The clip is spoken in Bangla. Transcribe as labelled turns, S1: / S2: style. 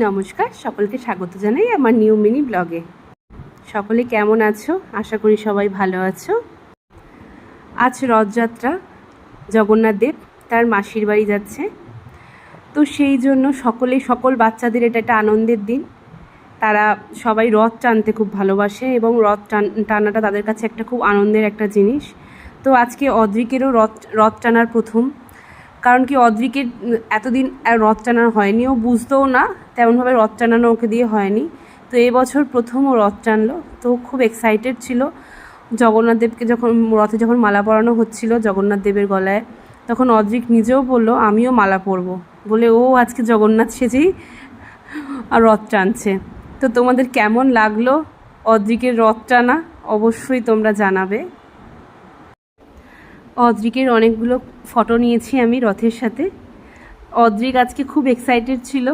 S1: নমস্কার, সকলকে স্বাগত জানাই আমার নিউ মিনি ব্লগে। সকলে কেমন আছো? আশা করি সবাই ভালো আছো। আজ রথযাত্রা, জগন্নাথ দেব তার মাসির বাড়ি যাচ্ছে, তো সেই জন্য সকল বাচ্চাদের এটা একটা আনন্দের দিন। তারা সবাই রথ টানতে খুব ভালোবাসে এবং রথ টানাটা তাদের কাছে একটা খুব আনন্দের একটা জিনিস। তো আজকে অদ্রিকেরও রথ টানার প্রথম, কারণ কি অদ্রিকের এতদিন রথ টানানো হয়নি, ও বুঝতেও না তেমনভাবে রথ টানানো ওকে দিয়ে হয়নি। তো এবছর প্রথম ও রথ টানলো, তো খুব এক্সাইটেড ছিল। জগন্নাথ দেবকে রথে যখন মালা পরানো হচ্ছিল জগন্নাথ দেবের গলায়, তখন অদ্রিক নিজেও বললো আমিও মালা পরবো, বলে ও আজকে জগন্নাথ সেজেই আর রথ টানছে। তো তোমাদের কেমন লাগলো অদ্রিকের রথ টানা অবশ্যই তোমরা জানাবে। অদ্রিকের অনেকগুলো ফটো নিয়েছি আমি রথের সাথে। অদ্রিক আজকে খুব এক্সাইটেড ছিল